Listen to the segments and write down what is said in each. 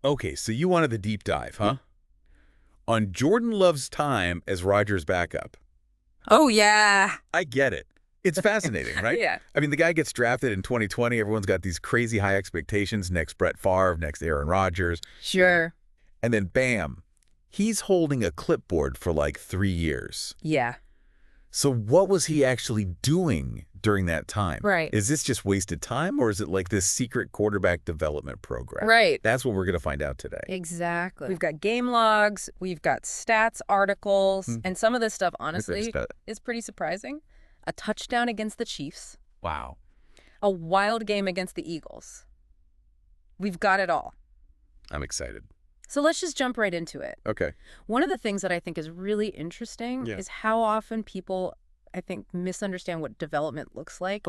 Okay, so you wanted the deep dive, huh? On Jordan Love's time as Rodgers' backup. Oh, yeah. I get it. It's fascinating, right? Yeah. I mean, the guy gets drafted in 2020. Everyone's got these crazy high expectations. Next Brett Favre, next Aaron Rodgers. Sure. And then bam, he's holding a clipboard for like 3 years. Yeah. So what was he actually doing during that time? Right. Is this just wasted time, or is it like this secret quarterback development program? Right. That's what we're going to find out today. Exactly. We've got game logs, we've got stats articles, and some of this stuff, honestly, is pretty surprising. A touchdown against the Chiefs. Wow. A wild game against the Eagles. We've got it all. I'm excited. So let's just jump right into it. Okay. One of the things that I think is really interesting is how often people, I think, misunderstand what development looks like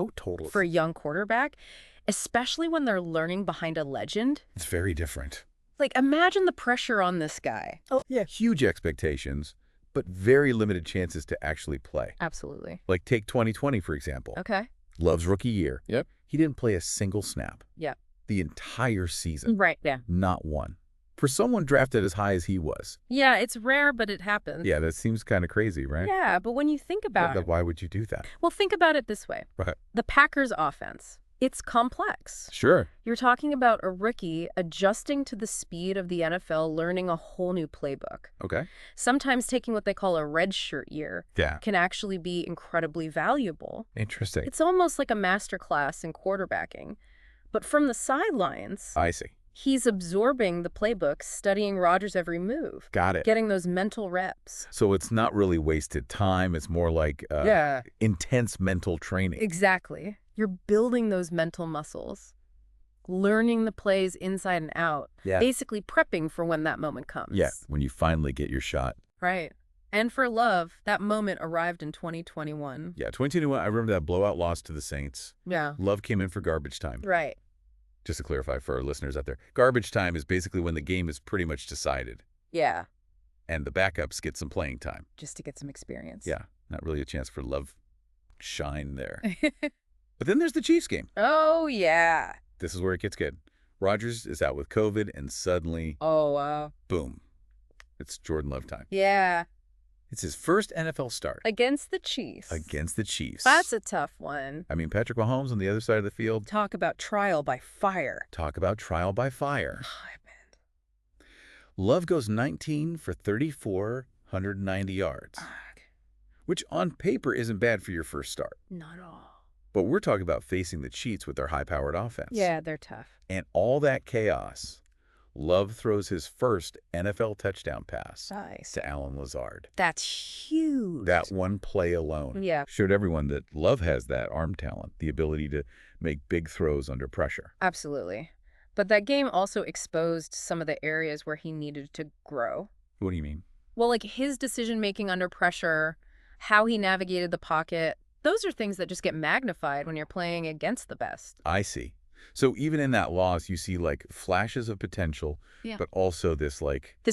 for a young quarterback, especially when they're learning behind a legend. It's very different. Like, imagine the pressure on this guy. Oh, yeah. Huge expectations, but very limited chances to actually play. Absolutely. Like take 2020, for example. Okay. Love's rookie year. Yep. He didn't play a single snap. Yep. The entire season. Right, yeah. Not one. For someone drafted as high as he was. Yeah, it's rare, but it happens. Yeah, that seems kind of crazy, right? Yeah, but when you think about it... Why would you do that? Well, think about it this way. Right. The Packers' offense, it's complex. Sure. You're talking about a rookie adjusting to the speed of the NFL, learning a whole new playbook. Okay. Sometimes taking what they call a red shirt year can actually be incredibly valuable. Interesting. It's almost like a master class in quarterbacking. But from the sidelines... I see. He's absorbing the playbook, studying Rodgers' every move. Got it. Getting those mental reps. So it's not really wasted time. It's more like intense mental training. Exactly. You're building those mental muscles, learning the plays inside and out, basically prepping for when that moment comes. Yeah, when you finally get your shot. Right. And for Love, that moment arrived in 2021. Yeah, 2021, I remember that blowout loss to the Saints. Yeah. Love came in for garbage time. Right. Just to clarify for our listeners out there, garbage time is basically when the game is pretty much decided. Yeah. And the backups get some playing time. Just to get some experience. Yeah, not really a chance for Love shine there. But then there's the Chiefs game. Oh, yeah. This is where it gets good. Rodgers is out with COVID, and suddenly, boom, it's Jordan Love time. Yeah. It's his first NFL start. Against the Chiefs. Against the Chiefs. That's a tough one. I mean, Patrick Mahomes on the other side of the field. Talk about trial by fire. Talk about trial by fire. Love goes 19 for 34, 190 yards, which on paper isn't bad for your first start. Not at all. But we're talking about facing the Chiefs with their high-powered offense. Yeah, they're tough. And all that chaos, Love throws his first NFL touchdown pass to Allen Lazard. That's huge. That one play alone showed everyone that Love has that arm talent, the ability to make big throws under pressure. Absolutely. But that game also exposed some of the areas where he needed to grow. What do you mean? Well, like his decision-making under pressure, how he navigated the pocket, those are things that just get magnified when you're playing against the best. I see. So even in that loss, you see like flashes of potential, but also this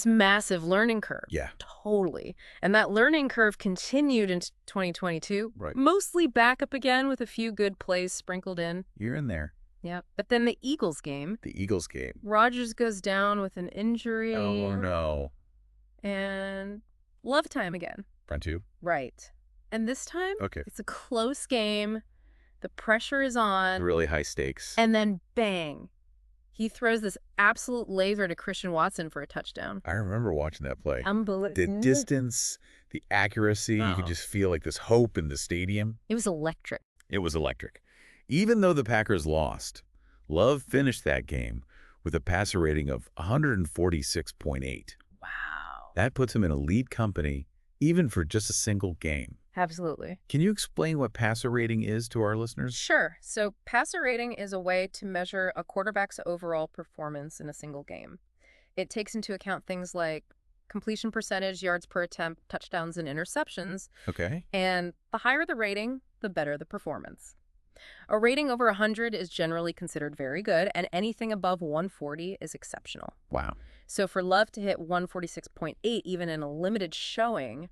massive learning curve. Yeah. Totally. And that learning curve continued into 2022. Right. Mostly back up again with a few good plays sprinkled in. You're in there. Yeah. But then the Eagles game. Rodgers goes down with an injury. Oh, no. And Love time again. Round two? Right. And this time, okay, it's a close game. The pressure is on. Really high stakes. And then bang. He throws this absolute laser to Christian Watson for a touchdown. I remember watching that play. Unbelievable. The distance, the accuracy, you could just feel like this hope in the stadium. It was electric. It was electric. Even though the Packers lost, Love finished that game with a passer rating of 146.8. Wow. That puts him in elite company, even for just a single game. Absolutely. Can you explain what passer rating is to our listeners? Sure. So passer rating is a way to measure a quarterback's overall performance in a single game. It takes into account things like completion percentage, yards per attempt, touchdowns, and interceptions. Okay. And the higher the rating, the better the performance. A rating over 100 is generally considered very good, and anything above 140 is exceptional. Wow. So for Love to hit 146.8, even in a limited showing,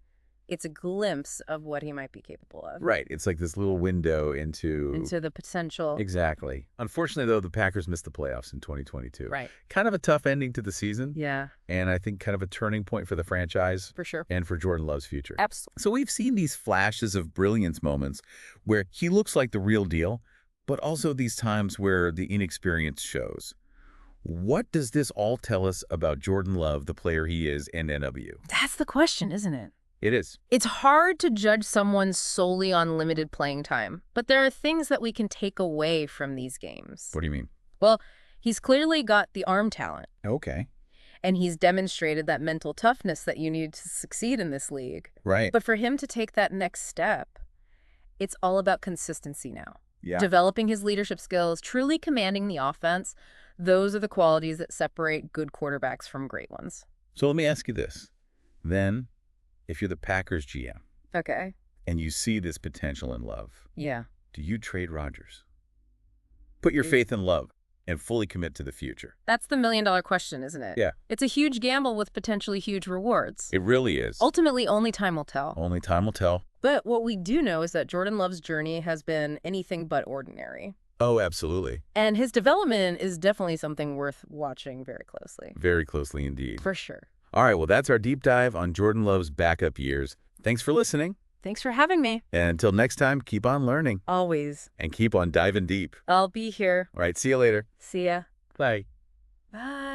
it's a glimpse of what he might be capable of. Right. It's like this little window into the potential. Exactly. Unfortunately, though, the Packers missed the playoffs in 2022. Right. Kind of a tough ending to the season. Yeah. And I think kind of a turning point for the franchise. For sure. And for Jordan Love's future. Absolutely. So we've seen these flashes of brilliance moments where he looks like the real deal, but also these times where the inexperience shows. What does this all tell us about Jordan Love, the player he is, and NW? That's the question, isn't it? It is. It's hard to judge someone solely on limited playing time, but there are things that we can take away from these games. What do you mean? Well, he's clearly got the arm talent. Okay. And he's demonstrated that mental toughness that you need to succeed in this league. Right. But for him to take that next step, it's all about consistency now. Yeah. Developing his leadership skills, truly commanding the offense, those are the qualities that separate good quarterbacks from great ones. So let me ask you this. Then, if you're the Packers GM, okay, and you see this potential in Love, yeah, do you trade Rodgers? Put your faith in Love and fully commit to the future. That's the million-dollar question, isn't it? Yeah. It's a huge gamble with potentially huge rewards. It really is. Ultimately, only time will tell. Only time will tell. But what we do know is that Jordan Love's journey has been anything but ordinary. Oh, absolutely. And his development is definitely something worth watching very closely. Very closely indeed. For sure. All right, well, that's our deep dive on Jordan Love's backup years. Thanks for listening. Thanks for having me. And until next time, keep on learning. Always. And keep on diving deep. I'll be here. All right, see you later. See ya. Bye. Bye.